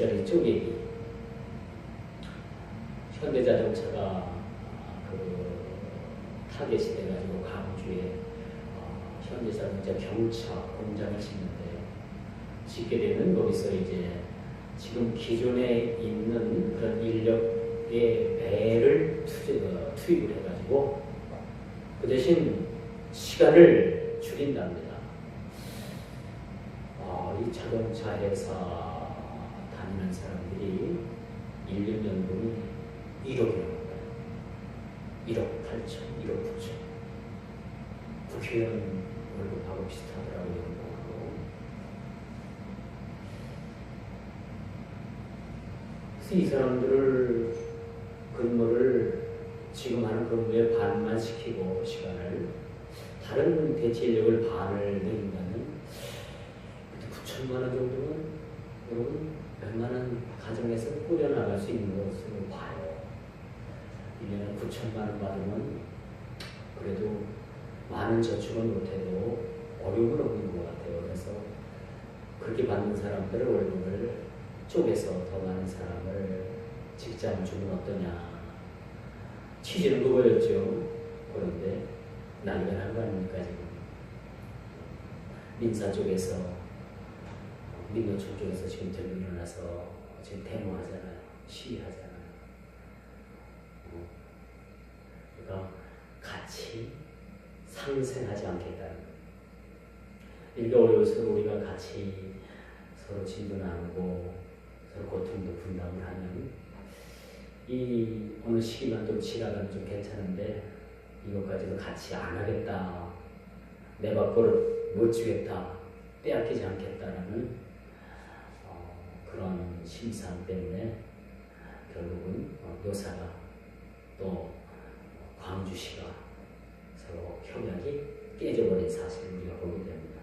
10짜리 쪼개기. 현대자동차가 타겟이 돼가지고 광주에 현대자동차 경차 공장을 짓게 되면 거기서 이제 지금 기존에 있는 그런 인력의 배를 투입을 해가지고 그 대신 시간을 줄인답니다. 이 자동차 회사 다니는 사람들이 1년 연봉이 1억이라고 합니다. 1억 8천, 1억 9천. 국회의원 월급하고 비슷하더라고요. 그래서 이 사람들을 근무를 지금 하는 근무에 반만 시키고 시간을 다른 대체 인력을 반을 내린다면 9천만 원 정도는 여러분 웬만한 가정에서 꾸려나갈 수 있는 것으로 봐요. 1년에 9천만 원 받으면 그래도 많은 저축은 못해도 어려움은 없는 것 같아요. 그래서 그렇게 받는 사람들의 월급을 쪼개서 더 많은 사람을 직장을 주면 어떠냐. 취지는 그거였죠. 그런데 난리가 난 거 아닙니까 지금. 민사 쪽에서 민노총 쪽에서 지금 들고 일어나서 지금 데모하잖아요. 시위하잖아요. 그러니까 같이 상생하지 않겠다는 거예요. 이렇게 어려워서 우리가 같이 서로 진도 나누고 서로 고통도 분담을 하면 이 어느 시기만 좀 지나가면 좀 괜찮은데 이것까지도 같이 안 하겠다. 내 밥벌을 못 주겠다. 빼앗기지 않겠다라는 그런 심상 때문에 결국은 묘사가 또 광주시가 서로 협약이 깨져버린 사실을 우리가 보게 됩니다.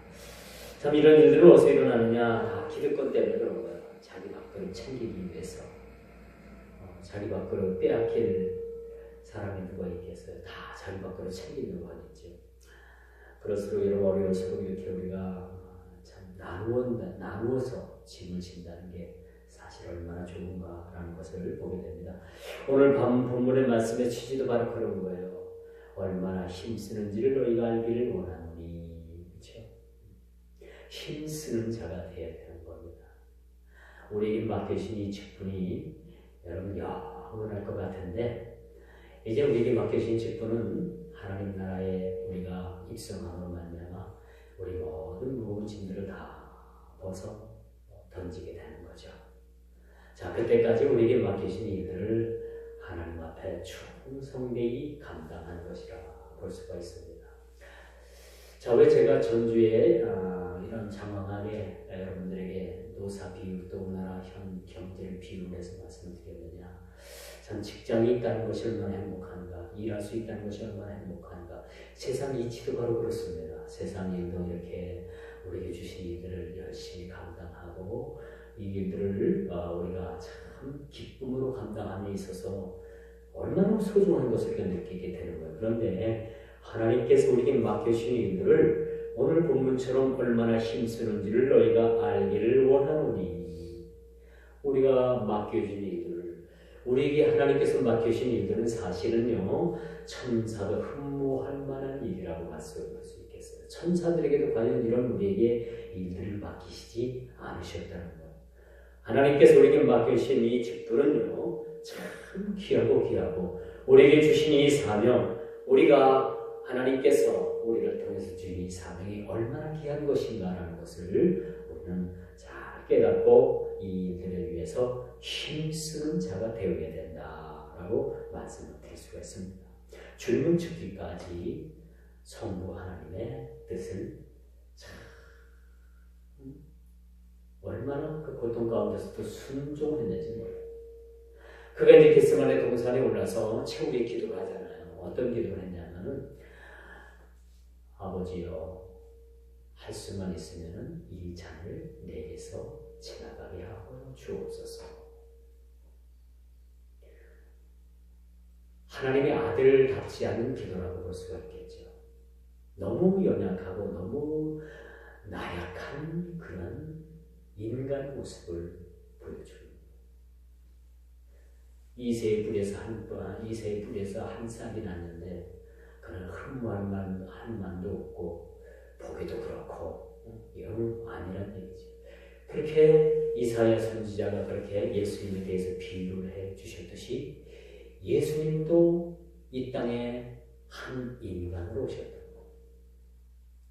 참 이런 일들은 어디서 일어나느냐. 다 기득권 때문에 그런 거예요. 자기 밥그릇 챙기기 위해서. 자기 밥그릇 빼앗길 사람이 누가 있겠어요. 다 자기 밥그릇 챙기려고 하겠죠. 그럴수록 이런 어려울수록 이렇게 우리가 참 나누어서 짐을 진다는 게 사실 얼마나 좋은가라는 것을 보게 됩니다. 오늘 본문의 말씀의 취지도 바로 그런 거예요. 얼마나 힘쓰는지를 너희가 알기를 원하노니. 그렇죠? 힘쓰는 자가 되어야 되는 겁니다. 우리에게 맡겨진 이 직분이 여러분 영원할 것 같은데 이제 우리에게 맡겨진 직분은 하나님 나라에 우리가 입성함으로 말미암아 우리 모든 무거운 짐들을 다 벗어 던지게 되는 거죠. 자, 그때까지 우리에게 맡기신 일들을 하나님 앞에 충성되이 감당하는 것이라 볼 수가 있습니다. 자, 왜 제가 전주에 이런 장황하게 여러분들에게 노사 비유 또 우리나라 현 경제를 비유해서 말씀을 드렸느냐. 참 직장이 있다는 것이 얼마나 행복한가. 일할 수 있다는 것이 얼마나 행복한가. 세상 이치도 바로 그렇습니다. 세상 일도 이렇게 우리에게 주신 일들을 열심히 감당하고 이 일들을 우리가 참 기쁨으로 감당함에 있어서 얼마나 소중한 것을 느끼게 되는 거예요. 그런데 하나님께서 우리에게 맡겨주신 일들을 오늘 본문처럼 얼마나 힘쓰는지를 너희가 알기를 원하노니. 우리가 맡겨준 일들을 우리에게 하나님께서 맡겨주신 일들은 사실은요 천사도 흠모할 만한 일이라고 할 수 있겠어요. 천사들에게도 과연 이런 우리에게 일들을 맡기시지 않으셨다는 거예요. 하나님께서 우리에게 맡겨주신 이 직분은요 참 귀하고 우리에게 주신 이 사명, 우리가 하나님께서 우리를 통해서 주신 이 사명이 얼마나 귀한 것인가라는 것을 우리는 잘 깨닫고 이 일들을 위해서 힘쓰는 자가 되어야 된다라고 말씀을 드릴 수가 있습니다. 줄문축기까지 성부 하나님의 뜻을 참 얼마나 그 고통 가운데서도 순종을 했는지 몰라요. 그가 이제 겟세마네 동산에 올라서 최후의 기도를 하잖아요. 어떤 기도를 했냐면은 아버지여 할 수만 있으면은 이 잔을 내게서 지나가게 하고 주옵소서. 하나님의 아들답지 않은 기도라고 볼 수가 있겠죠. 너무 연약하고 너무 나약한 그런 인간 모습을 보여줍니다. 이새의 뿔에서 한 싹이 났는데 그는 흠모할 만도 없고 보기도 그렇고 영 아니란 얘기죠. 그렇게 이사야 선지자가 그렇게 예수님에 대해서 비유를 해 주셨듯이 예수님도 이 땅에 한 인간으로 오셨다.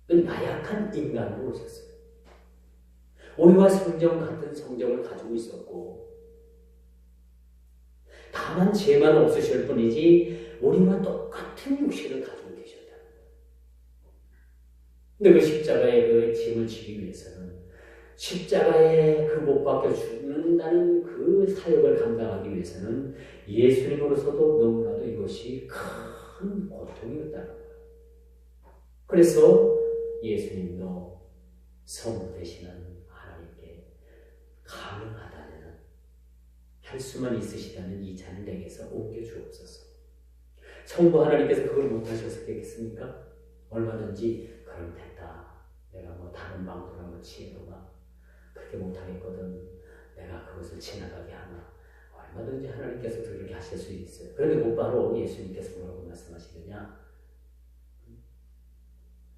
그 나약한 인간으로 오셨어요. 우리와 성정 같은 성정을 가지고 있었고 다만 죄만 없으실 뿐이지 우리와 똑같은 육신을 가지고 계셨다는 거예요. 근데 그 십자가의 그 짐을 지기 위해서는 십자가에 그 못 박혀 죽는다는 그 사역을 감당하기 위해서는 예수님으로서도 너무나도 이것이 큰 고통이었다는 거예요. 그래서 예수님도 성부 되시는 하나님께 가능하다면 할 수만 있으시다면 이 잔을 내게서 옮겨 주옵소서. 성부 하나님께서 그걸 못하셨겠습니까? 얼마든지 그럼 됐다. 내가 뭐 다른 방도나 뭐 지혜로가 그렇게 못하겠거든. 내가 그것을 지나가게 하나. 얼마든지 하나님께서 그렇게 하실 수 있어요. 그런데 곧바로 예수님께서 뭐라고 말씀하시느냐?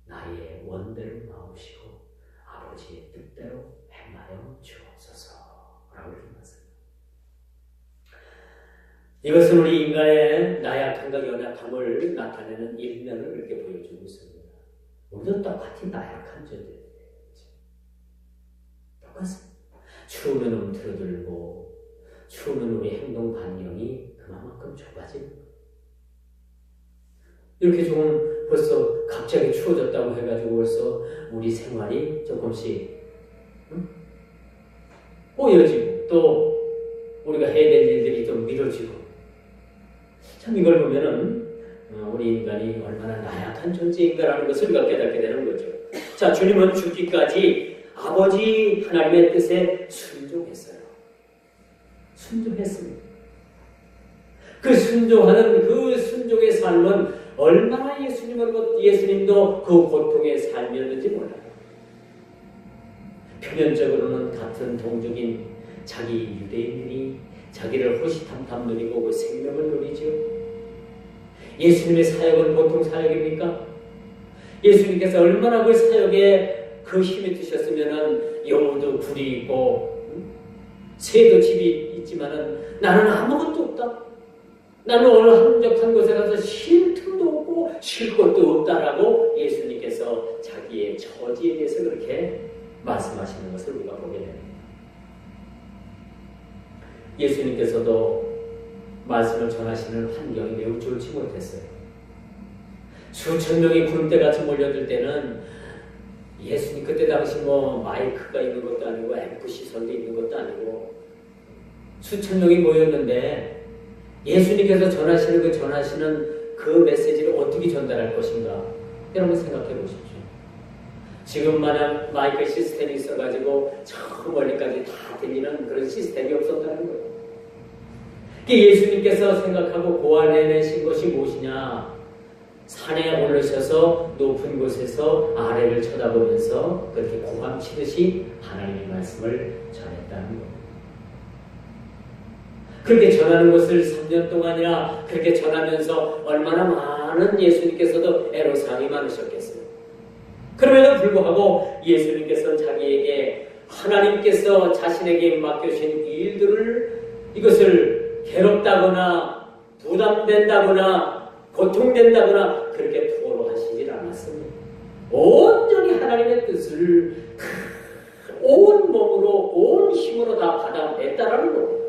나의 원대로 나오시고 아버지의 뜻대로 행하여 주옵소서 라고 이렇게 말씀합니다. 이것은 우리 인간의 나약함과 연약함을 나타내는 일면을 이렇게 보여주고 있습니다. 우리도 똑같이 나약한 존재예요. 똑같습니다. 추우면 움트러들고 추우면 우리 행동 반경이 그만큼 좁아지는 거예요. 이렇게 조금 벌써 갑자기 추워졌다고 해가지고 벌써 우리 생활이 조금씩 꼬여지고 또 우리가 해야 될 일들이 좀 미뤄지고 참 이걸 보면은 우리 인간이 얼마나 나약한 존재인가라는 것을 우리가 깨닫게 되는 거죠. 자, 주님은 죽기까지 아버지 하나님의 뜻에 순종했어요. 순종했습니다. 그 순종하는 그 순종의 삶은 얼마나 예수님도 그 고통의 삶이었는지 몰라요. 표면적으로는 같은 동족인 자기 유대인들이 자기를 호시탐탐 누리고 그 생명을 누리죠. 예수님의 사역은 보통 사역입니까? 예수님께서 얼마나 그 사역에 그 힘이 드셨으면은 여우도 굴이 있고 새도 집이 있지만은 나는 아무것도 없다. 나는 어느 한적한 곳에 가서 쉴 틈도 없고 쉴 곳도 없다라고 예수님께서 자기의 처지에 대해서 그렇게 말씀하시는 것을 우리가 보게 됩니다. 예수님께서도 말씀을 전하시는 환경이 매우 좋지 못했어요. 수천 명이 구름대같이 몰려들 때는 예수님 그때 당시 뭐 마이크가 있는 것도 아니고 앰프 시설도 있는 것도 아니고 수천 명이 모였는데 예수님께서 전하시는 그 메시지를 어떻게 전달할 것인가? 여러분 생각해 보십시오. 지금 만약 마이크 시스템이 있어가지고 저 멀리까지 다 들리는 그런 시스템이 없었다는 거예요. 예수님께서 생각하고 고안해내신 것이 무엇이냐? 산에 오르셔서 높은 곳에서 아래를 쳐다보면서 그렇게 고함 치듯이 하나님의 말씀을 전했다는 겁니다. 그렇게 전하는 것을 3년 동안이나 그렇게 전하면서 얼마나 많은 예수님께서도 애로사항이 많으셨겠어요. 그럼에도 불구하고 예수님께서는 자기에게 하나님께서 자신에게 맡겨주신 일들을 이것을 괴롭다거나 부담된다거나 고통된다거나 그렇게 토로하시질 않았습니다. 온전히 하나님의 뜻을 온 몸으로 온 힘으로 다 받아냈다라는 겁니다.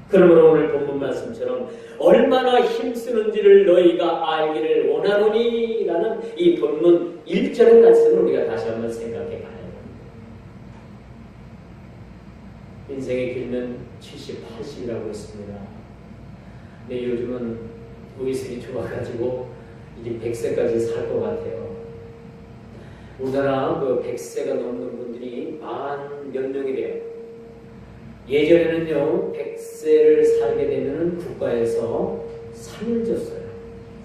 그러므로 오늘 본문 말씀처럼 얼마나 힘쓰는지를 너희가 알기를 원하노니 라는 이 본문 1절의 말씀을 우리가 다시 한번 생각해 봐야 합니다. 인생의 길면 70, 80이라고 했습니다. 근데 요즘은 의술이 좋아가지고 이제 100세까지 살 것 같아요. 우리나라 그 100세가 넘는 분들이 만 몇 명이래요. 예전에는요, 100세를 살게 되면 국가에서 상을 줬어요.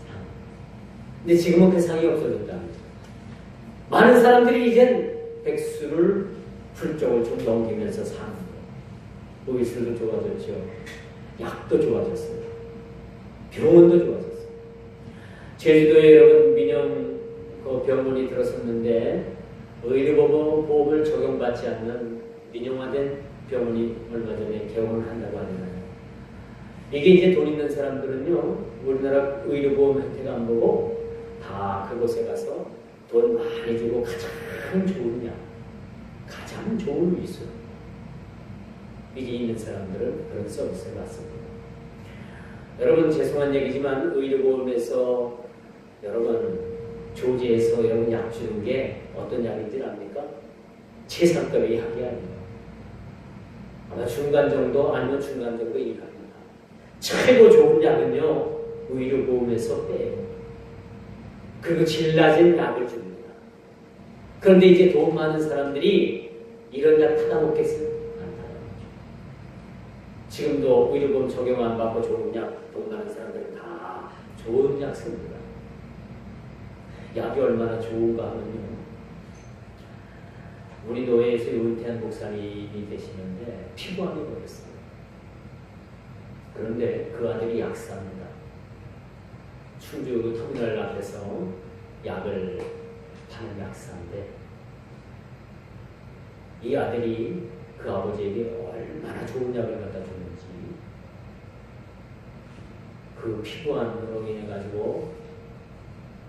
상. 근데 지금은 그 상이 없어졌답니다. 많은 사람들이 이젠 백수를 훌쩍을 좀 넘기면서 사는 거예요. 의술도 좋아졌죠. 약도 좋아졌어요. 병원도 좋아졌어요. 제주도에 여러분 민영 그 병원이 들어섰는데 의료보험을 적용받지 않는 민영화된 병원이 얼마 전에 개원을 한다고 하잖아요. 이게 이제 돈 있는 사람들은요, 우리나라 의료보험 혜택 안 보고 다 그곳에 가서 돈 많이 주고 가장 좋은 약, 가장 좋은 위수, 위기 있는 사람들은 그런 서비스를 받습니다. 여러분 죄송한 얘기지만 의료보험에서 여러분 조지에서 여러분 약 주는 게 어떤 약인지 압니까? 최상급의 약이 아니에요. 아마 중간 정도 아니면 중간 정도의 약입니다. 최고 좋은 약은요 의료보험에서 빼요. 그리고 질 낮은 약을 줍니다. 그런데 이제 돈 많은 사람들이 이런 약 타다먹겠어요? 안 타다먹죠. 지금도 의료보험 적용 안 받고 좋은 약, 돈 많은 사람들은 다 좋은 약 씁니다. 약이 얼마나 좋은가 하면요. 우리 노예에서 은퇴한 목사님이 계시는데 피부암이 걸렸어요. 그런데 그 아들이 약사입니다. 충주 터미널 앞에서 약을 파는 약사인데 이 아들이 그 아버지에게 얼마나 좋은 약을 갖다 줬는지 그 피부암으로 인해 가지고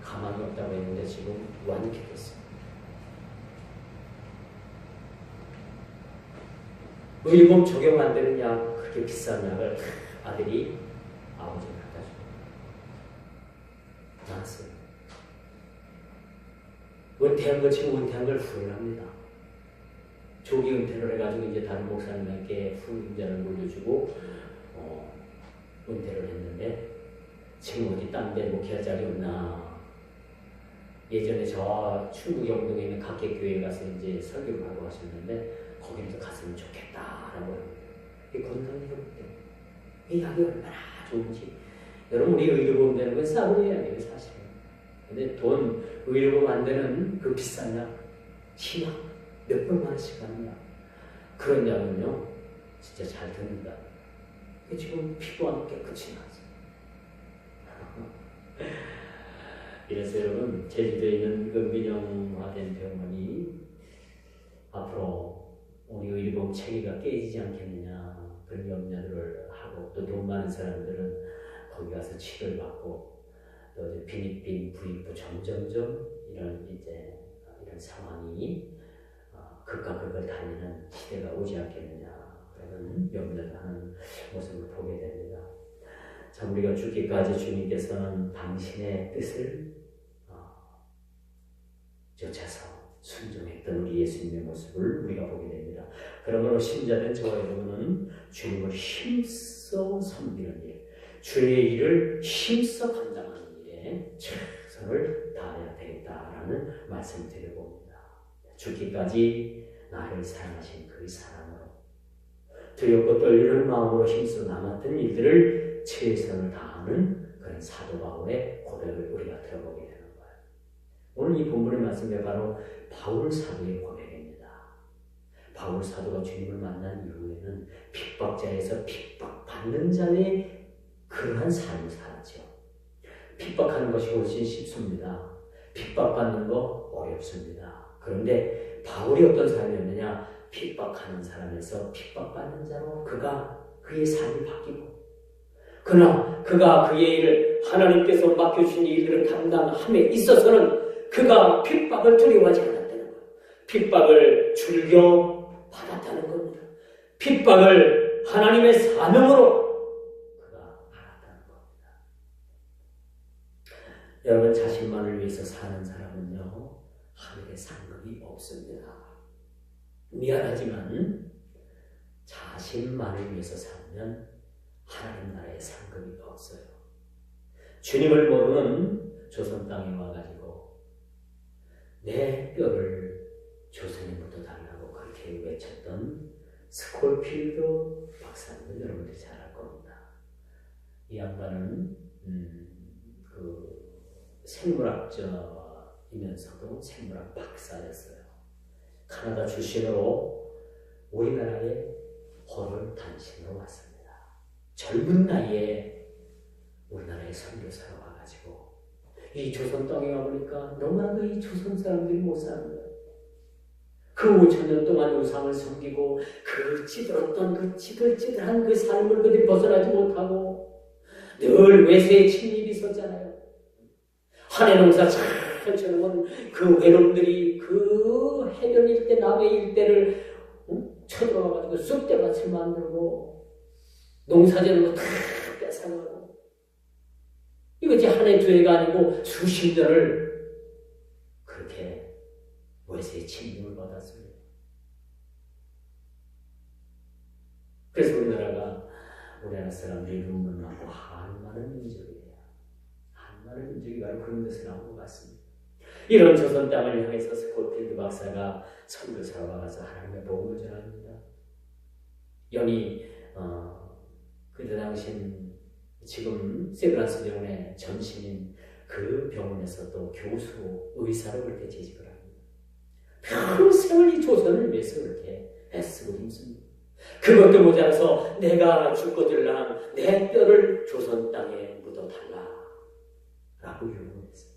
가망이 없다고 했는데 지금 완쾌됐어요. 의료보험 적용 안 되는 약, 그렇게 비싼 약을 아들이 아버지가 갖다 주고 나왔어요. 은퇴한 걸 지금 은퇴한 걸 후회합니다. 조기 은퇴를 해가지고 이제 다른 목사님에게 후임자를 물려주고 은퇴를 했는데 지금 어디 딴 데 목회할 자리 없나. 예전에 저 충북 영동에 있는 각계교회에 가서 이제 설교를 하고 하셨는데 거기서 갔으면 좋겠다라고 합니다. 이 건강이 회복돼요. 이 약이 얼마나 좋은지. 여러분 우리 의료보험 되는 건 싸고 해야 돼요 사실은. 근데 돈 의료보험 안 되는 그 비싼 약, 심약 몇백만 원씩 하는 약, 그런 약은요 진짜 잘 듭니다. 지금 피부암 깨끗이 나죠. 이래서 여러분 제주도에 있는 그 민영화된 병원이 앞으로 우리 의료보험 체계가 깨지지 않겠느냐 그런 염려를 하고 또 돈 많은 사람들은 거기 가서 치료를 받고 또 빈익빈 부익부 점점점 이런 상황이 극과 극을 달리는 시대가 오지 않겠느냐 그런 염려를 하는 모습을 보게 됩니다. 참 우리가 죽기까지 주님께서는 당신의 뜻을 쫓아서 순종했던 우리 예수님의 모습을 우리가 보게 됩니다. 그러므로 신자된 저와 여러분은 주님을 힘써 섬기는 일, 주의 일을 힘써 감당하는 일에 최선을 다해야 되겠다라는 말씀을 드려봅니다. 죽기까지 나를 사랑하신 그 사랑으로 두렵고 떨리는 마음으로 힘써 남았던 일들을 최선을 다하는 그런 사도 바울의 고백을 우리가 들어보게 됩니다. 오늘 이 본문의 말씀이 바로 바울 사도의 고백입니다. 바울 사도가 주님을 만난 이후에는 핍박자에서 핍박받는 자의 그러한 삶을 살았죠. 핍박하는 것이 훨씬 쉽습니다. 핍박받는 거 어렵습니다. 그런데 바울이 어떤 삶이었느냐? 핍박하는 사람에서 핍박받는 자로 그의 삶이 바뀌고 그러나 그가 그의 일을 하나님께서 맡겨주신 일들을 감당함에 있어서는 그가 핍박을 두려워하지 않았다는 거예요. 핍박을 즐겨 받았다는 겁니다. 핍박을 하나님의 사명으로 그가 알았다는 겁니다. 여러분 자신만을 위해서 사는 사람은요 하늘에 상급이 없습니다. 미안하지만 자신만을 위해서 살면 하나님 나라에 상급이 없어요. 주님을 모르는 조선 땅에 와가지고 내 뼈를 조선에 묻어달라고 그렇게 외쳤던 스콜필드 박사님을 여러분들이 잘 알 겁니다. 이 양반은 생물학자이면서도 생물학 박사였어요. 카나다 출신으로 우리나라에 호를 단신으로 왔습니다. 젊은 나이에 우리나라에 선교사로 와가지고 이 조선 땅에 와보니까 너무나도 이 조선 사람들이 못 사는 거예요. 그 5,000년 동안 우상을 섬기고 그 찌들었던 그 찌들찌들한 그 삶을 그들이 벗어나지 못하고 늘 외세의 침입이 있었잖아요. 한해 농사 잘 쳐놓은 그 외놈들이 그 해변 일대, 남해 일대를 쳐들어와가지고 쑥대밭을 만들고 농사지는 거 다 뺏어가고 이것이 한 해 두 해가 아니고 수십 년을 그렇게 외세의 침입을 받았습니다. 그래서 우리나라 사람들이 눈물 나고 한마는 민족이에요. 한마는 민족이 바로 그런 데서 나온 것 같습니다. 이런 조선 땅을 향해서 스코필드 박사가 선교사로 와서 하나님의 복음을 전합니다. 영이 그때 당시엔 지금 세브란스 병원의 전신인 그 병원에서 또 교수로 의사로 그렇게 재직을 합니다. 평생을 이 조선을 위해서 그렇게 애쓰고 힘씁니다. 그것도 모자라서 내가 죽거들랑 내 뼈를 조선 땅에 묻어달라 라고 요구했어요.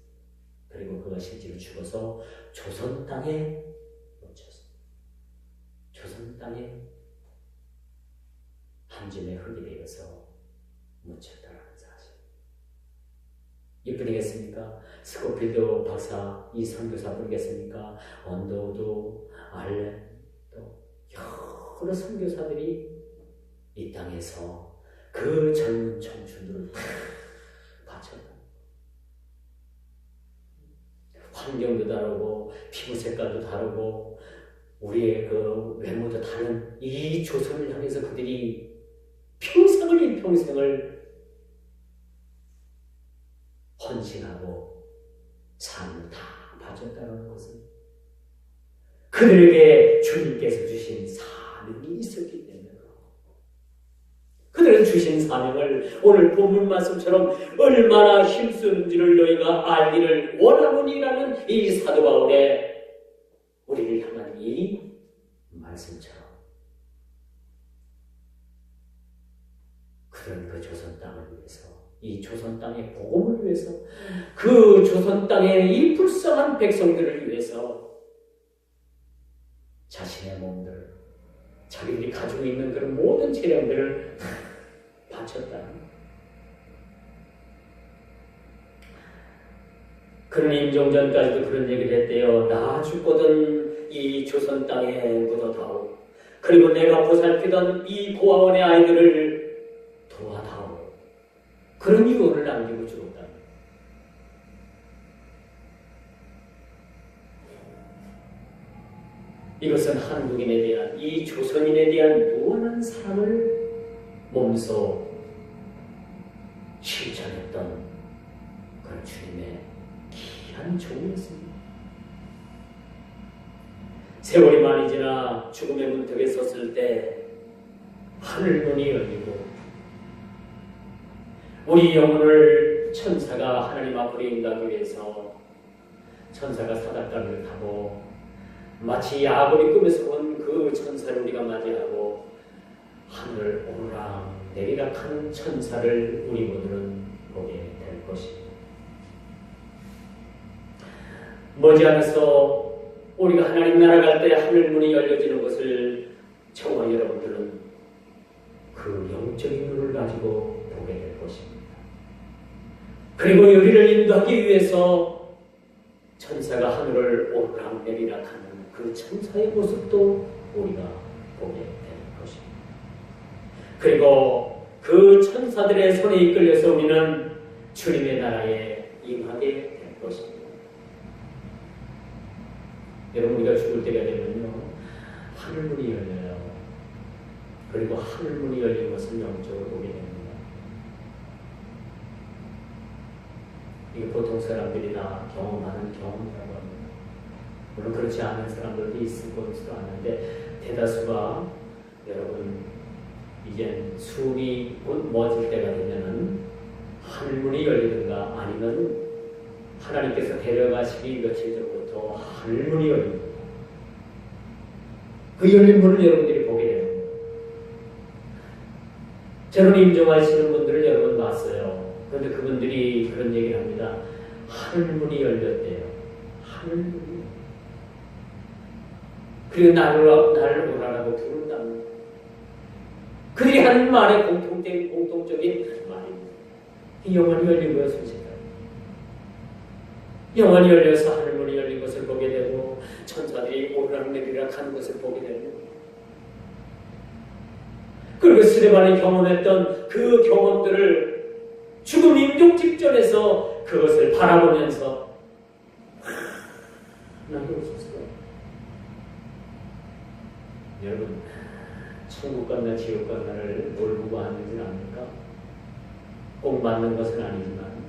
그리고 그가 실제로 죽어서 조선 땅에 묻혔습니다. 조선 땅에 한 줌의 흙이 되어서 묻혔다는 사실. 이뿐이겠습니까? 스코필드 박사, 이 선교사 뿐이겠습니까? 언더우드, 알렌, 또 여러 선교사들이 이 땅에서 그 젊은 청춘들을 다 바쳤다. 환경도 다르고 피부 색깔도 다르고 우리의 그 외모도 다른 이 조선을 향해서 그들이 일평생을 헌신하고 삶을 다 바쳤다는 것은 그들에게 주님께서 주신 사명이 있었기 때문에 그들은 주신 사명을 오늘 본문 말씀처럼 얼마나 힘쓰는지를 너희가 알기를 원하노니라는 이 사도 바울의 우리를 향한 이 말씀처럼 그들은 그 조선 땅을 위해서 이 조선 땅의 복음을 위해서 그 조선 땅의 이 불쌍한 백성들을 위해서 자신의 몸들 자기들이 가지고 있는 그런 모든 재량들을 바쳤다. 그런 임종전까지도 그런 얘기를 했대요. 나 죽거든 이 조선 땅에 묻어다오. 그리고 내가 보살피던 이 고아원의 아이들을 도와다오. 그런 유언을 남기고 죽었다. 이것은 한국인에 대한 이 조선인에 대한 무한한 사랑을 몸소 실천했던 그런 주님의 귀한 종이었습니다. 세월이 많이 지나 죽음의 문턱에 섰을 때 하늘문이 열리고 우리 영혼을 천사가 하나님 앞으로 인도하기 위해서 천사가 사닥다리를 타고 마치 야곱이 꿈에서 본 그 천사를 우리가 맞이하고 하늘을 오르락 내리락 하는 천사를 우리 모두는 보게 될 것입니다. 머지않아서 우리가 하나님 나라 갈 때 하늘 문이 열려지는 것을 저와 여러분들은 그 영적인 눈을 가지고 보게 될 것입니다. 그리고 우리를 인도하기 위해서 천사가 하늘을 오르락 내리락 하는 그 천사의 모습도 우리가 보게 될 것입니다. 그리고 그 천사들의 손에 이끌려서 우리는 주님의 나라에 임하게 될 것입니다. 여러분, 우리가 죽을 때가 되면요, 하늘문이 열려요. 그리고 하늘문이 열린 것을 영적으로 보게 됩니다. 이게 보통 사람들이 다 경험하는 경험이라고 합니다. 물론 그렇지 않은 사람들도 있을 것으로 아는데 대다수가 여러분 이제 숨이 곧 멎을 때가 되면은 하늘문이 열리든가 아니면 하나님께서 데려가시기 며칠 전부터 하늘문이 열립니다. 그 열린 문을 여러분들이 보게 됩니다. 저는 임종하시는 분들을 여러 번 봤어요. 그런데 그분들이 그런 얘기를 합니다. 하늘문이 열렸대요. 하늘문이. 그리고 나를 오라라고 부른다는 거예요. 그들이 하는 말의 공통적인 말입니다. 영원히 열린 거예요, 순식간에. 영원히 열려서 하늘문이 열린 것을 보게 되고 천사들이 오르락 내리락 하는 것을 보게 되고, 그리고 스데반이 경험했던 그 경험들을 죽음 임종 직전에서 그것을 바라보면서 나도 없었어요. 여러분, 천국 갔나 지옥 갔나를 뭘 보고 하는지는 압니까? 꼭 맞는 것은 아니지만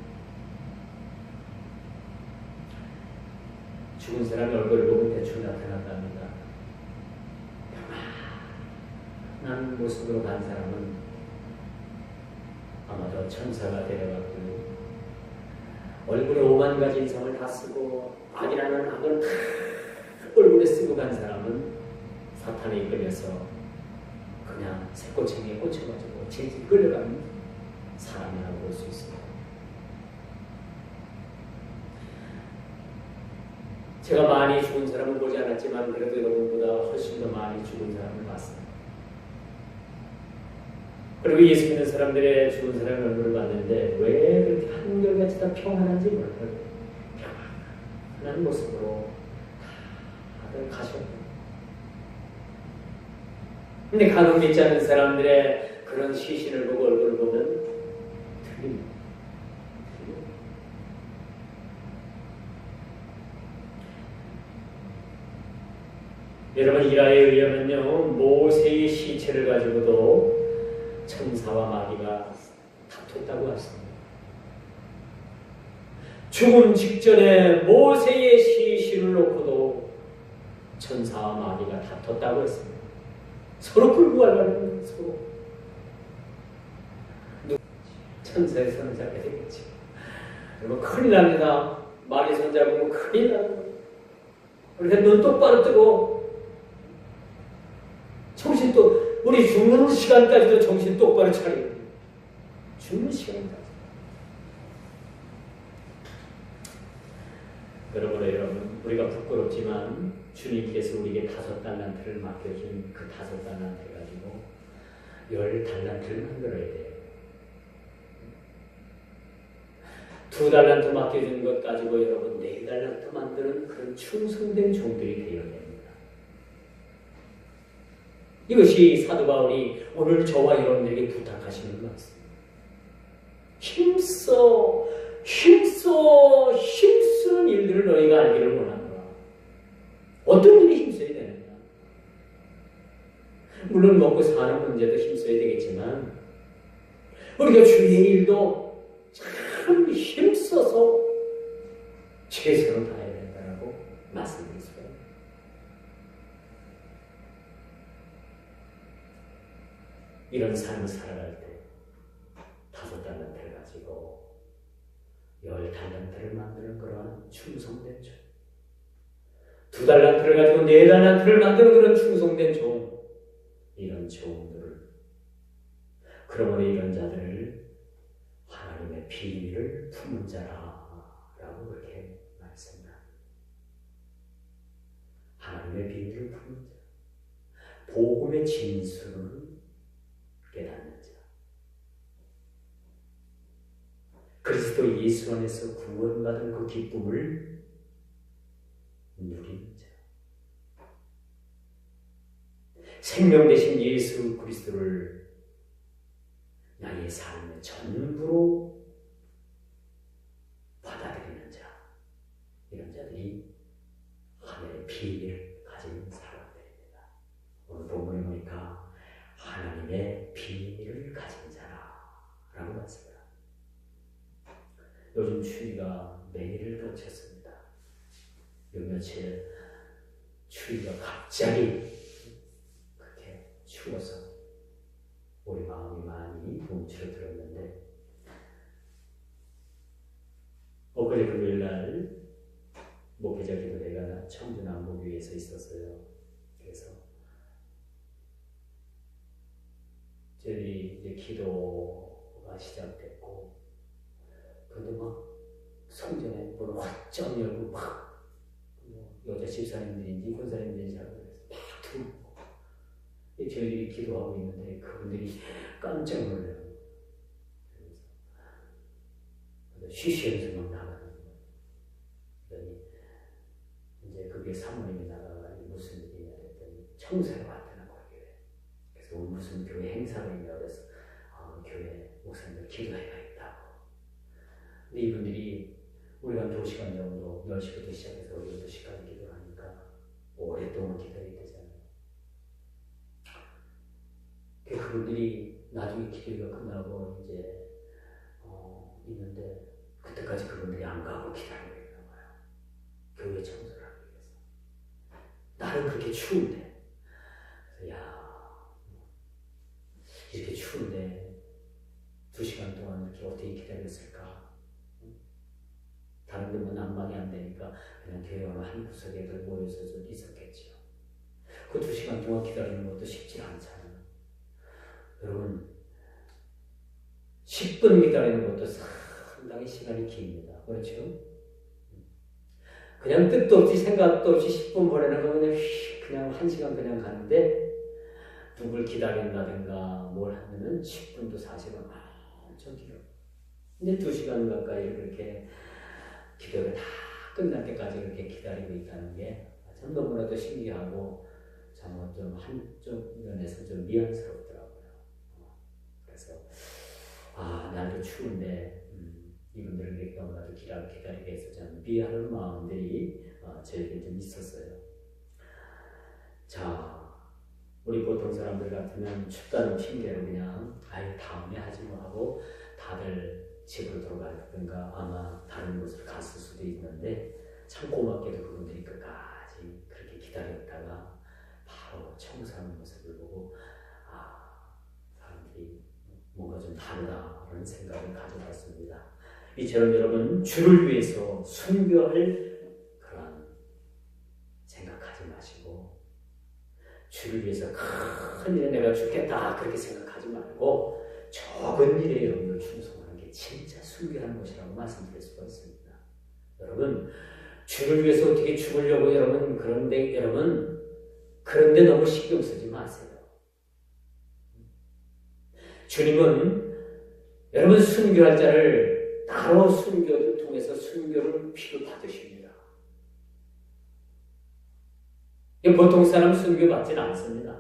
죽은 사람의 얼굴을 보고 대충 나타난답니다. 평안한 모습으로 간 사람은 아마도 천사가 되어갔고요. 얼굴에 5만 가지 인상을 다 쓰고 악이라는 악을 다 얼굴에 쓰고 간 사람은 사탄에 이끌려서 그냥 새꼬챙이에 꽂혀가지고 질질 끌려가는 사람이라고 볼 수 있습니다. 제가 많이 죽은 사람을 보지 않았지만 그래도 여러분보다 훨씬 더 많이 죽은 사람을 봤습니다. 그리고 예수 믿는 사람들의 죽은 사람의 얼굴을 봤는데 왜 그렇게 한결같이 다 평안한지 몰라요. 평안한 모습으로 다들 가셨고, 근데 간혹 믿지 않는 사람들의 그런 시신을 보고 얼굴을 보면 틀립니다. 여러분, 일화에 의하면요, 모세의 시체를 가지고도 천사와 마귀가 다퉜다고 하십니다. 죽음 직전에 모세의 시신을 놓고도 천사와 마귀가 다퉜다고 했습니다. 서로 끌고 가려는 서로. 천사의 손을 잡게 되겠지. 여러분, 큰일 납니다. 마귀 손 잡으면 큰일 납니다. 그러니까 눈 똑바로 뜨고 정신 또, 우리 죽는 시간까지도 정신 똑바로 차리고, 죽는 시간까지. 여러분, 우리가 부끄럽지만 주님께서 우리에게 5달란트를 맡겨준 그 5달란트 가지고 10달란트를 만들어야 돼요. 2달란트 맡겨준 것 가지고 여러분 4달란트 만드는 그런 충성된 종들이 되어야 됩니다. 이것이 사도 바울이 오늘 저와 여러분들에게 부탁하시는 것 같습니다. 힘쓰는 일들을 너희가 알기를 원한다. 어떤 일이 힘써야 되는가? 물론 먹고 사는 문제도 힘써야 되겠지만 우리가 주의 일도 참 힘써서 최선을 다해야 된다고 말씀드렸어요. 이런 삶을 살아갈 때 5달란트를 가지고 10달란트를 만드는 그러한 충성된 종, 2달란트를 가지고 4달란트를 만드는 그런 충성된 종, 이런 종들을, 그러므로 이런 자들을 하나님의 비밀을 품은 자라라고 그렇게 말씀합니다. 하나님의 비밀을 품은 자, 복음의 진수를 깨닫는 자, 그리스도 예수 안에서 구원받은 그 기쁨을 누리는 자, 생명 되신 예수 그리스도를 나의 삶의 전부로 받아들이는 자, 이런 자들이 하늘의 비밀을 가진 사람들입니다. 오늘 본문에 보니까 하나님의 비밀을 가진 자라고 말씀합니다. 요즘 추위가 매일을 덮쳤습니다. 요 며칠 추위가 갑자기 그렇게 추워서 우리 마음이 많이 움츠러들었는데, 엊그제 금요일날 목회자 기도회가 청주 남부교회에서 있었어요. 그래서 저희들이 이제 기도가 시작됐고, 그런데 막 성전에 문을 확 열고 막 여자 집사님들인지 권사님들인지 잘 모르겠어요. 막 들어오고 저희들이 기도하고 있는데 그분들이 깜짝 놀라요. 그래서 쉬쉬하면서 막 나가는 거예요. 그러니 이제 그게 사모님이 나가가지고 무슨 일이냐 했더니 청소를 왔다는 거예요. 그래서 무슨 교회 행사가 있냐고 그래서 교회 목사님들 기도해야겠다고. 근데 이분들이 우리가 2시간 정도 10시부터 시작해서 우리 12시까지 기도를 하니까 오랫동안 기다려야 되잖아요. 그분들이 나중에 기도가 끝나고 이제 있는데 그때까지 그분들이 안 가고 기다리고 있는 거예요. 교회 청소를 하기 위해서. 나는 그렇게 추운데. 그래서 이렇게 추운데 2시간 동안 이렇게 어떻게 기다렸을까? 다른 데뭐 난방이 안 되니까 그냥 교회 한 구석에 모여서 있었겠죠. 그 2시간 동안 기다리는 것도 쉽지 않잖아요. 여러분, 10분 기다리는 것도 상당히 시간이 깁니다. 그렇죠? 그냥 뜻도 없이 생각도 없이 10분 보내는 거 그냥 1시간 그냥 가는데 누굴 기다린다든가 뭘 하면은 10분도 사실은 엄청 길어요. 근데 2시간 가까이 그렇게 기도가 다 끝날 때까지 그렇게 기다리고 있다는 게 참 너무나도 신기하고 참 좀 한쪽 면에서 좀 미안스럽더라고요. 그래서 날도 추운데 이분들을 이렇게 너무나도 기다리게 해서 참 미안한 마음들이 저에게 좀 있었어요. 자, 우리 보통 사람들 같으면 춥다는 핑계로 그냥 다음에 하지 뭐 하고 다들 집으로 돌아가든가 아마 다른 곳으로 갔을 수도 있는데 참 고맙게도 그분들이 끝까지 그렇게 기다렸다가 바로 청소하는 모습을 보고 사람들이 뭔가 좀 다르다라는 생각을 가져봤습니다. 이처럼 여러분 주를 위해서 순교할 그런 생각하지 마시고 주를 위해서 큰 일에 내가 죽겠다 그렇게 생각하지 말고 적은 일에 여러분을 충성하는 게 진짜 순교하는 것이라고 말씀드릴 수가 있습니다. 여러분 주를 위해서 어떻게 죽으려고 여러분 그런데 너무 신경 쓰지 마세요. 주님은 여러분 순교할 자를 따로 순교를 통해서 순교를 필요 받으십니다. 보통 사람 순교 받지는 않습니다.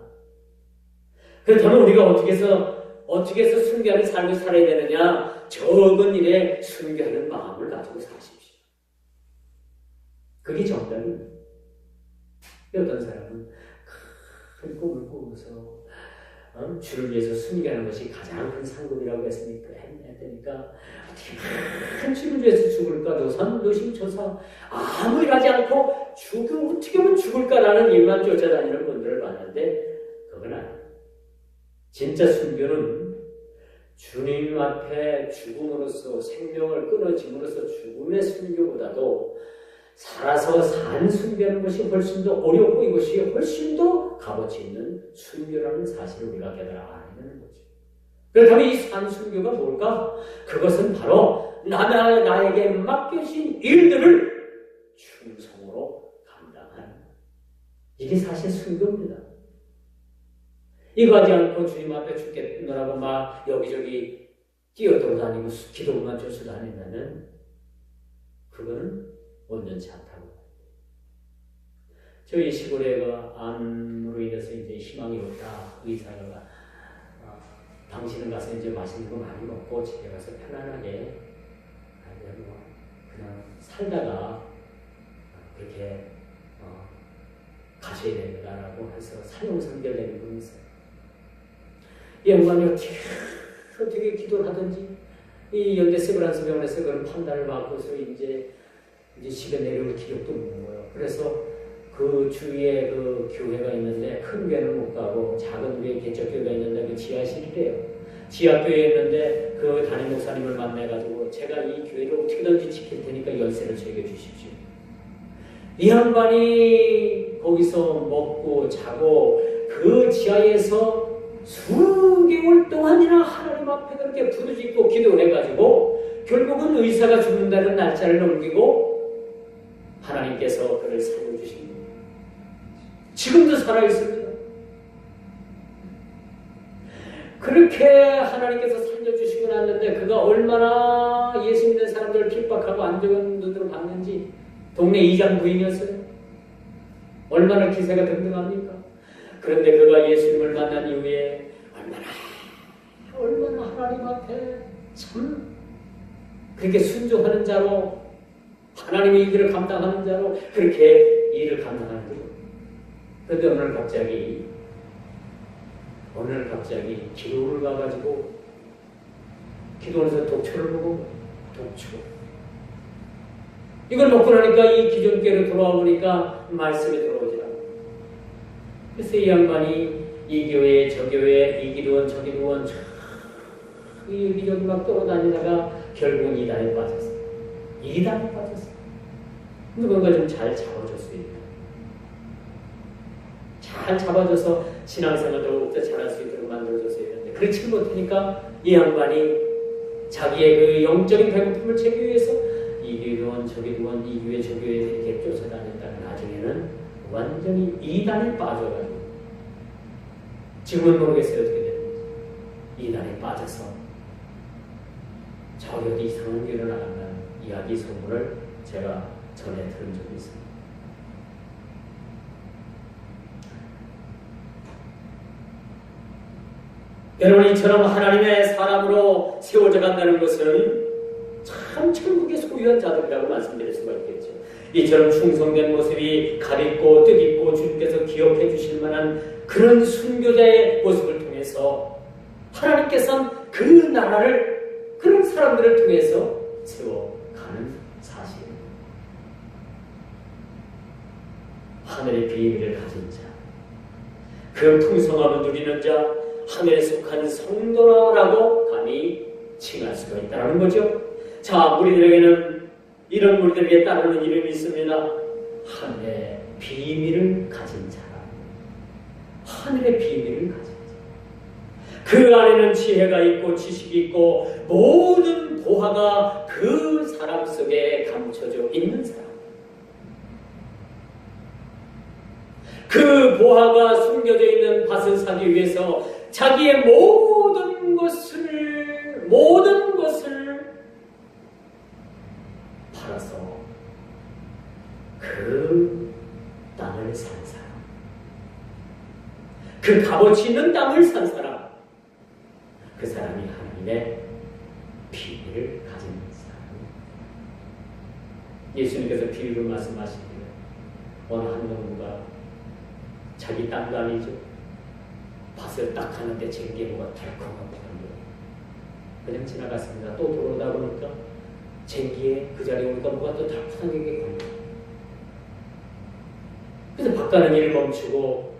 그렇다면 우리가 어떻게 해서 순교하는 삶을 살아야 되느냐? 적은 일에 순교하는 마음을 가지고 사십시오. 그게 정답입니다. 어떤 사람은 큰 꿈을 꾸면서 주를 위해서 순교하는 것이 가장 큰 상급이라고 했으니까 어떻게 주를 위해서 죽을까? 노심초사 아무 일 하지 않고 어떻게 하면 죽을까라는 일만 쫓아다니는 분들을 봤는데 그건 아니에요. 진짜 순교는 주님 앞에 죽음으로써 생명을 끊어짐으로써 죽음의 순교보다도 살아서 산 순교하는 것이 훨씬 더 어렵고 이것이 훨씬 더 값어치 있는 순교라는 사실을 우리가 깨달아야 되는 거죠. 그렇다면 이 산 순교가 뭘까? 그것은 바로 나에게 맡겨진 일들을 충성으로 감당하는 이게 사실 순교입니다. 이거 하지 않고 주님 앞에 죽겠노라고 막 여기저기 뛰어돌아다니고 기도만 쫓아다니면은 그거는 온전치 않다고. 저희 시골에 암으로 인해서 이제 희망이 없다. 의사가 당신은 가서 이제 맛있는 거 많이 먹고 집에 가서 편안하게 그냥 살다가 그렇게 가셔야 된다라고 해서 사용선결 내는 분이 있어요. 이 양반이 어떻게 기도를 하든지 이 연대 세브란스 병원에서 그런 판단을 받고서 이제 집에 내려올 기력도 없는 거예요. 그래서 그 주위에 그 교회가 있는데 큰 교회는 못 가고 작은 교회 개척교회가 있는데 그 지하실이래요. 지하교회에 있는데 그 담임 목사님을 만나가지고 제가 이 교회를 어떻게든지 지킬 테니까 열쇠를 저에게 주십시오. 이 양반이 거기서 먹고 자고 그 지하에서 수개월 동안이나 하나님 앞에 그렇게 부르짖고 기도를 해가지고 결국은 의사가 죽는다는 날짜를 넘기고 하나님께서 그를 살려주십니다. 지금도 살아있습니다. 그렇게 하나님께서 살려주시고 났는데 그가 얼마나 예수 믿는 사람들을 핍박하고 안 좋은 눈으로 봤는지 동네 이장 부인이었어요. 얼마나 기세가 등등합니까? 그런데 그가 예수님을 만난 이후에 얼마나 하나님 앞에 참 그렇게 순종하는 자로 하나님의 일을 감당하는 자로 그렇게 일을 감당하는 거예요. 그런데 어느 날 갑자기 기도를 가가지고 기도하면서 독초를 보고 독초 이걸 먹고 나니까 이 기존교회로 돌아와 보니까 말씀이 들어오지 않아요. 그래서 이 양반이 이 교회 저 교회 이 기도원 저 기도원 여기저기 막 돌아다니다가 결국은 이단에 빠졌어요. 이단에 빠졌어요. 근데 뭔가 좀 잘 잡아줬어요. 잘 잡아줘서 신앙생활도 더욱더 잘할 수 있도록 만들어줬어야 되는데 그렇지 못하니까 이 양반이 자기의 그 영적인 배고픔을 채우기 위해서 이 교회원 저 교회원 이 교회 저 교회 이렇게 쫓아다녔다가 나중에는 완전히 이단에 빠져가지고 지금은 모르겠어요 어떻게 되는지 이단에 빠져서 저기 어디 이상한 교회로 나간다는 이야기 소문을 제가 전에 들은 적이 있습니다. 여러분 이처럼 하나님의 사람으로 세워져 간다는 것은 참 천국의 소유한 자들이라고 말씀드릴 수가 있겠죠. 이처럼 충성된 모습이 가리고 뜻있고 주님께서 기억해 주실 만한 그런 순교자의 모습을 통해서 하나님께서는 그 나라를 그런 사람들을 통해서 세워가는 사실입니다. 하늘의 비밀을 가진 자, 그 풍성함을 누리는 자, 하늘에 속한 성도라고 감히 칭할 수가 있다는 거죠. 자, 우리들에게는 이런 우리들에게 따르는 이름이 있습니다. 하늘의 비밀을 가진 자라. 하늘의 비밀을 가진 자. 그 안에는 지혜가 있고 지식이 있고 모든 보화가 그 사람 속에 감춰져 있는 사람. 그 보화가 숨겨져 있는 밭을 사기 위해서 자기의 모든 것을 팔아서 그 땅을 산 사람, 그 값어치 있는 땅을 산 사람, 그 사람이 하나님의 비밀을 가진 사람입니다. 예수님께서 비유로 말씀하시기를 어느 한 농부가 자기 땅도 아니죠. 밭을 딱 하는데 쟁기모가 덜컹하고 그냥 지나갔습니다. 또 들어오다 보니까 쟁기에 그 자리에 오니까 뭐가 또 달푸상하게 걸려요. 그래서 밭 가는 일을 멈추고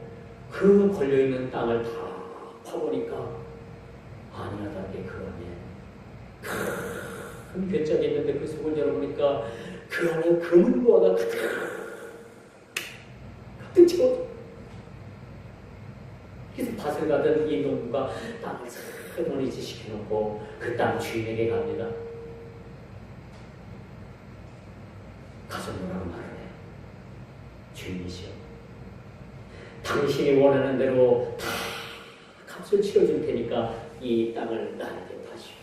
그 걸려있는 땅을 다 파보니까 아니나 다르게 그 안에 큰 괴짝이 있는데 그 속을 열어보니까 그 안에 금은보화가 가득 채워져. 그래서 밭을 가던 이 농부가 땅을 싹 시켜놓고 그 땅 주인에게 갑니다. 가서 뭐라고 말하네. 주인이시여, 당신이 원하는 대로 다 값을 치러줄 테니까 이 땅을 나에게 파시오.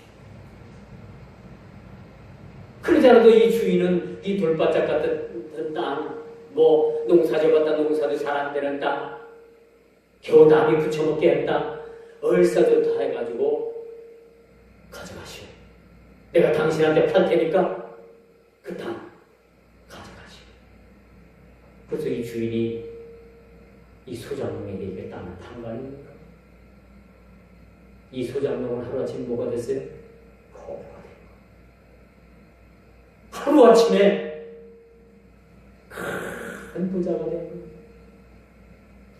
그러지 않아도 이 주인은 이 돌바짝 같은 땅, 뭐 농사져봤다 농사도 잘 안 되는 땅, 겨우 남이 붙여먹게 한 땅, 얼싸도 다 해가지고 가져가시오. 내가 당신한테 팔 테니까 그 땅 가져가시오. 그래서 이 주인이 이 소장농에게 이게 땅을 판 거 아닙니까? 이 소장농은 하루아침에 뭐가 됐어요? 거부가 된 거. 하루아침에 큰 부자가 된 거예요.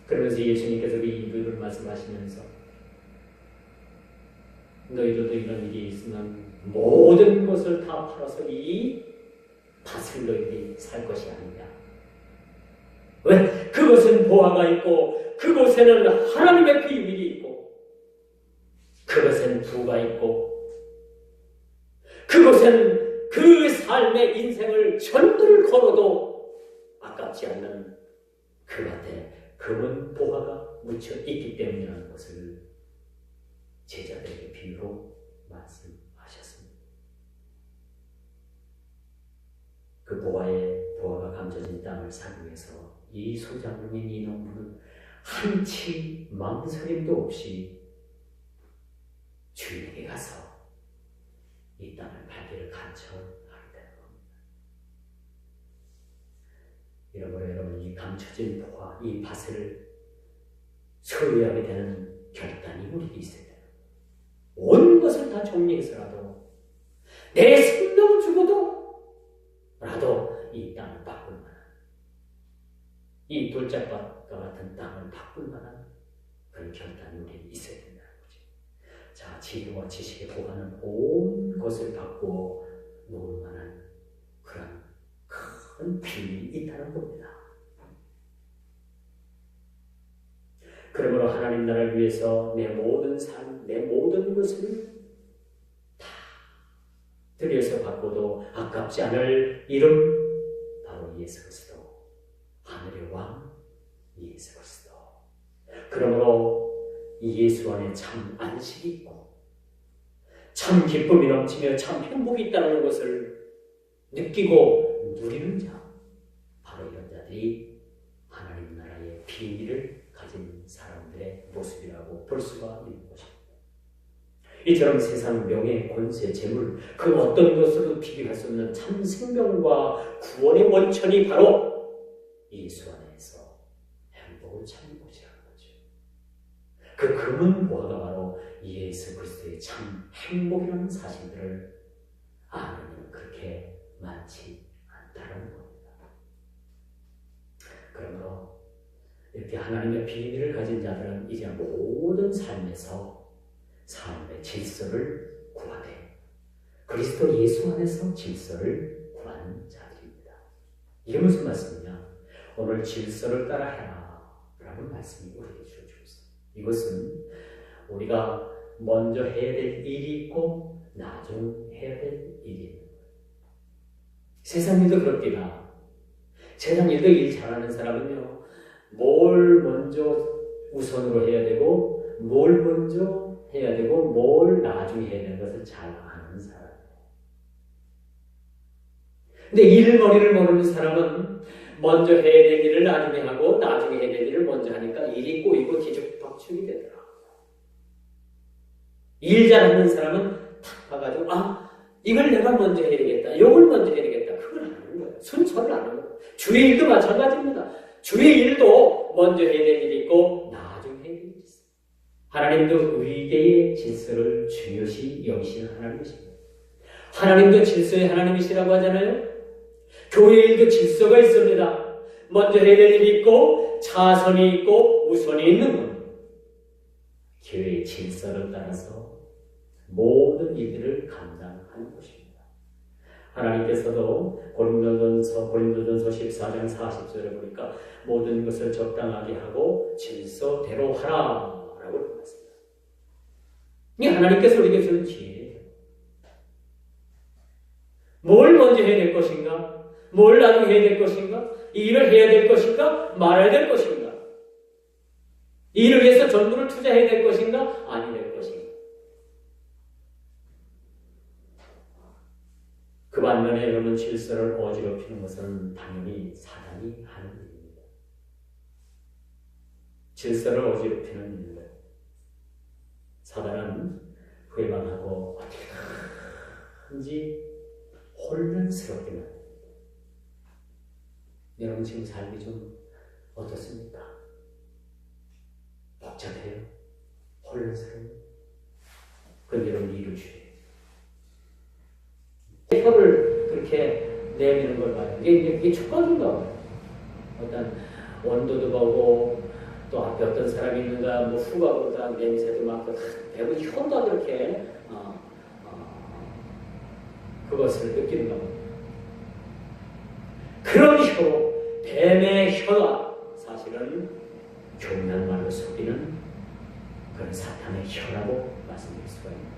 그러면서 예수님께서 그 이유를 말씀하시면서 너희들도 이런 일이 있으면 모든 것을 다 팔아서 이 밭을 너희들이 살 것이 아니냐. 왜? 그것은 보화가 있고 그곳에는 하나님의 비밀이 있고 그것엔 부가 있고 그것은 그 삶의 인생을 전부를 걸어도 아깝지 않는 그 밭에 검은 보화가 묻혀 있기 때문이라는 것을 제자들에게 비유로 말씀하셨습니다. 그 보화가 감춰진 땅을 사기 위해서 이 소장용인 이 농부는 한치 망설임도 없이 주인에게 가서 이 땅을 팔기를 간청하게 되는 겁니다. 이러므로 여러분, 이 감춰진 보화, 이 밭을 소유하게 되는 결단이 우리에게 있어야 돼요. 온 것을 다 정리해서라도 내 생명을 주고도 이 땅을 바꿀 만한, 이 돌짝밭과 같은 땅을 바꿀 만한 그런 결단이 우리에게 있어야 된다는 거죠. 자, 지혜와 지식의 보화는 온 것을 바꾸어 놓을 만한 그런 큰 비밀이 있다는 겁니다. 그러므로 하나님 나라를 위해서 내 모든 삶, 내 모든 것을 다 들여서 바꿔도 아깝지 않을 이름, 바로 예수 그리스도, 하늘의 왕 예수 그리스도. 그러므로 이 예수 안에 참 안식이 있고 참 기쁨이 넘치며 참 행복이 있다는 것을 느끼고 누리는 자, 바로 이런 자들이 하나님 나라의 비밀을 가진 사람들의 모습이라고 볼 수가 있는 것입니다. 이처럼 세상 명예, 권세, 재물, 그 어떤 것으로도 비교할 수 없는 참 생명과 구원의 원천이 바로 예수 안에서 행복을 찾는 것이라는 거죠. 그 금은 보화가 바로 예수 그리스도의 참 행복이라는 사실들을 아는 이는 그렇게 많지 않다는 겁니다. 그러므로 이렇게 하나님의 비밀을 가진 자들은 이제 모든 삶에서 삶의 질서를 구하되 그리스도 예수 안에서 질서를 구하는 자들입니다. 이게 무슨 말씀이냐? 오늘 질서를 따라해라 라는 말씀이 우리에게 주어지고 있습니다. 이것은 우리가 먼저 해야 될 일이 있고 나중 해야 될 일이 있는 거예요. 세상 일도 그렇습니다. 세상 일도 일 잘하는 사람은요, 뭘 먼저 우선으로 해야 되고 뭘 먼저 해야 되고 뭘 나중에 해야 되는 것을 잘 아는 사람이에요. 근데 일머리를 모르는 사람은 먼저 해야 될 일을 나중에 하고 나중에 해야 될 일을 먼저 하니까 일이 꼬이고 뒤죽박죽이 되더라. 일 잘하는 사람은 탁 봐가지고 이걸 내가 먼저 해야 되겠다, 이걸 먼저 해야 되겠다, 그걸 안 하는 거예요. 순서를 안 하는 거예요. 주의 일도 마찬가지입니다. 주의 일도 먼저 해야 될 일이 있고 나중에 해야 될 일이 있어요. 하나님도 의계의 질서를 중요시 여기시는 하나님이십니다. 하나님도 질서의 하나님이시라고 하잖아요. 교회 일도 질서가 있습니다. 먼저 해야 될 일이 있고 차선이 있고 우선이 있는 겁니다. 교회의 질서를 따라서 모든 일들을 감당하는 것입니다. 하나님께서도 고린도전서 14장 40절에 보니까 모든 것을 적당하게 하고 질서대로 하라 라고 말씀합니다. 이 하나님께서 우리에게 주는 지혜예요. 뭘 먼저 해야 될 것인가? 뭘 나중에 해야 될 것인가? 이 일을 해야 될 것인가? 말아야 될 것인가? 이 일을 위해서 전부를 투자해야 될 것인가? 아니 될 것인가? 그 반면에 여러분, 질서를 어지럽히는 것은 당연히 사단이 하는 일입니다. 질서를 어지럽히는 일을 사단은 회방하고 어떻게든지 혼란스럽게 만듭니다. 여러분 지금 삶이 좀 어떻습니까? 복잡해요? 혼란스러워요? 그런데 여러분 일을 주세요. 혀를 그렇게 내미는 걸 봐요. 이게 촉각인가 봐요. 어떤 온도도 보고 또 앞에 어떤 사람이 있는가, 뭐 후각보다 냄새도 맡고 대부분 혀가 그렇게 그것을 느끼는가 봐요. 그런 혀, 뱀의 혀가 사실은 교묘한 말로 속이는 그런 사탄의 혀라고 말씀드릴 수가 있습니다.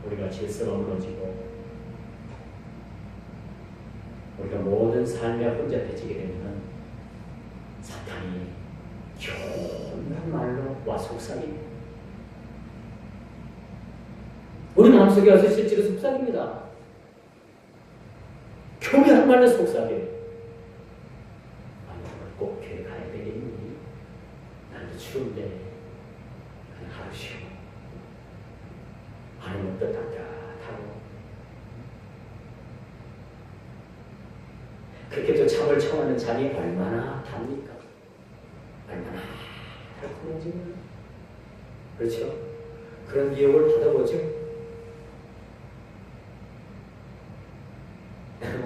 우리가 질서가 무너지고 우리가 모든 삶에 혼잡해지게 되면 사탄이 교묘한 말로 와 속삭입니다. 우리 마음속에 와서 실제로 속삭입니다. 교묘한 말로 속삭여요. 아니 오늘 꼭 교회 가야 되겠니? 날도 추운데 그냥 하루 쉬고 하늘도 따뜻하고 그렇게 또 잠을 청하는 잠이 얼마나 답니까? 얼마나 달콤해지면 그렇죠? 그런 유혹을 받아보죠.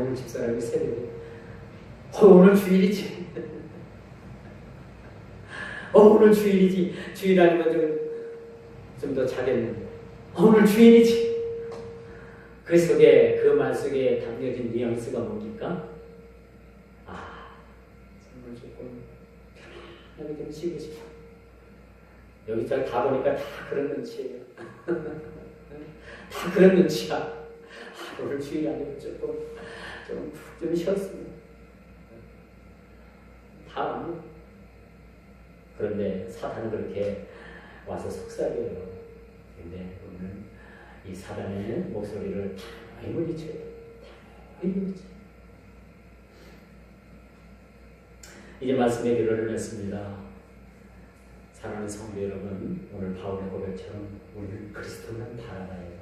오늘 집사람이 새벽에 오늘 주일이지. 오늘 주일이지. 주일 아니면 좀 더 자겠는데 오늘 주일이지. 그 속에 그 말 속에 담겨진 뉘앙스가 뭡니까? 정말 조금 편안하게 좀 쉬고 싶어. 여기 다 보니까 다 그런 눈치예요. 다 그런 눈치야. 오늘 주일 아니면 좀 쉬었습니다. 다 아니에요. 그런데 사탄은 그렇게 와서 속삭여요. 근데 오늘 이 사단의 목소리를 다 물리쳐요. 다 물리쳐요. 이제 말씀의 결론을 냈습니다. 사랑하는 성도 여러분, 오늘 바울의 고백처럼 우리는 그리스도만 바라봐야 해요.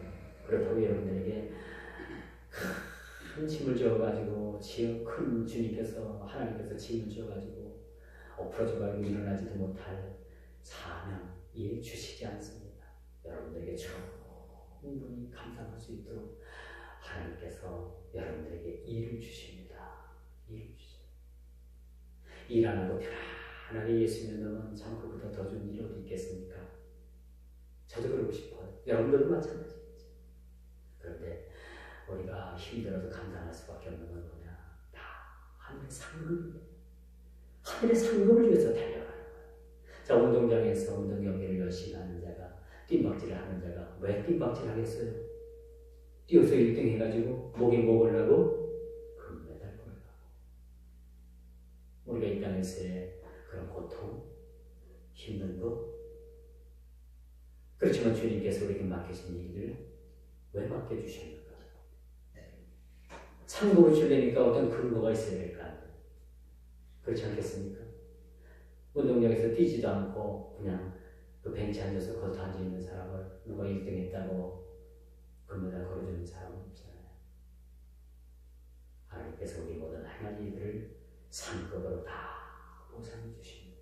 그렇다고 여러분들에게 큰 짐을 지어가지고 큰 주님께서 하나님께서 짐을 지어가지고 엎어져가지고 일어나지도 못할 사명 일 주시지 않습니다. 여러분들에게 충분히 감당할 수 있도록 하나님께서 여러분들에게 일을 주십니다. 일을 주십니다. 일 안 하고 편안하게 예수 믿는 참 그보다 더 좋은 일이 어디 있겠습니까? 저도 그러고 싶어요. 여러분들도 마찬가지겠죠. 그런데 우리가 힘들어도 감당할 수밖에 없는 건 뭐냐? 다 하늘의 상급입니다. 하늘의 상급을 위해서 달려가는 거예요. 자, 운동장에서 운동 경기를 열심히 하는 자가, 뜀박질을 하는 자가 왜 뜀박질 하겠어요? 뛰어서 1등 해가지고 목에 목을 나고 금메달 보려고. 우리가 이 땅에서의 그런 고통, 힘든 거, 그렇지만 주님께서 우리에게 맡기신 일을 왜 맡겨주십니까? 상급을 주려니까 어떤 근거가 있어야 될 거 아니에요. 그렇지 않겠습니까? 운동장에서 뛰지도 않고 그냥 그 벤치에 앉아서 거기서 앉아있는 사람을 누가 1등 했다고 금메달 걸어주는 사람은 없잖아요. 하나님께서 우리 모든 행한 일들을 상급으로 다 보상해 주십니다.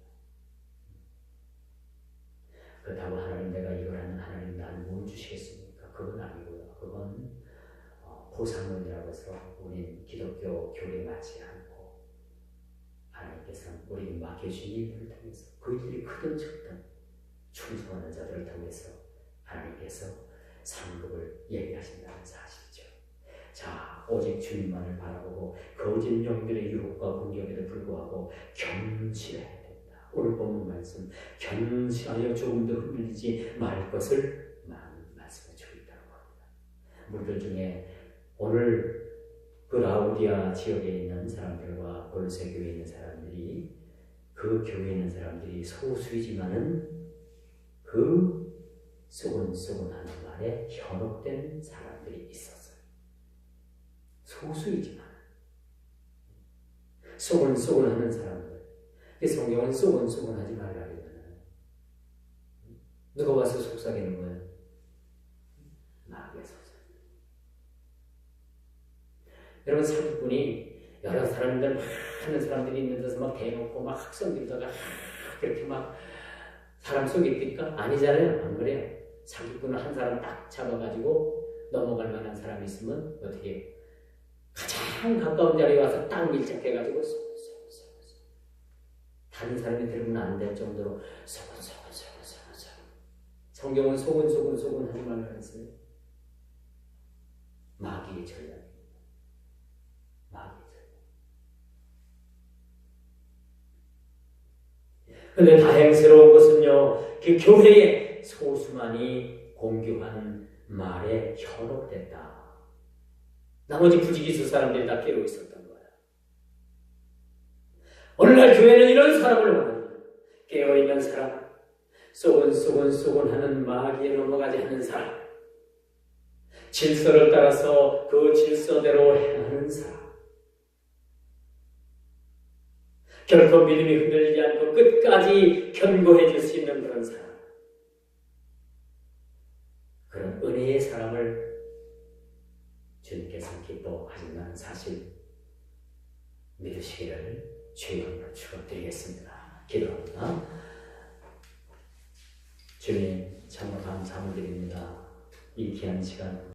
그렇다고 하나님 내가 이걸 하는 하나님 나는 뭘 주시겠습니까? 그건 아니고요. 그건 보상론이라고 해서 우린 기독교 교리에 맞지 않고 하나님께서는 우리에게 맡겨주신 일들을 통해서 그 일이 크든 작든 충성하는 자들을 통해서 하나님께서 상급을 얘기하신다는 사실이죠. 자, 오직 주님만을 바라보고 거짓 영들의 유혹과 공격에도 불구하고 견실해야 된다. 오늘 본문 말씀 견실하여 조금도 흔들리지 말 것을 말씀해 주고 있다고 합니다. 우리들 중에 오늘 그 라우디아 지역에 있는 사람들과 골로새 교회에 있는 사람들이 그 교회에 있는 사람들이 소수이지만은 그 쏘곤쏘곤하는 말에 현혹된 사람들이 있었어요. 소수이지만 쏘곤쏘곤하는 사람들. 성경은 쏘곤쏘곤하지 말라 그러잖아요. 누가 와서 속삭이는 거예요? 마귀의 속삭임. 여러분 사기꾼이 여러 사람들 많은 사람들이 있는 데서 막 대놓고 막 학성들다가 그렇게 막 사람 속입니까? 아니잖아요. 안 그래요. 사기꾼은 한 사람 딱 잡아가지고 넘어갈 만한 사람이 있으면 어떻게 해요? 가장 가까운 자리에 와서 딱 밀착해가지고 다른 사람이 들으면 안 될 정도로 소곤소곤. 성경은 소곤소곤 하지 말라 그랬어요. 마귀의 전략입니다. 마귀의 전략. 근데 다행스러운 것은요, 그 교회의 소수만이 공교한 말에 현혹됐다. 나머지 부지기수 사람들이 다 깨고 있었던 거야. 오늘날 교회는 이런 사람을 원한다. 깨어있는 사람, 쏘곤쏘곤 하는 마귀에 넘어가지 않는 사람, 질서를 따라서 그 질서대로 행하는 사람, 결코 믿음이 흔들리지 않고 끝까지 견고해 줄 수 있는 그런 사람, 그런 은혜의 사람을 주님께서 기뻐하신다는 사실 믿으시기를 주의 이름으로 축원드리겠습니다. 기도합니다. 주님, 참으로 감사드립니다. 이 귀한 시간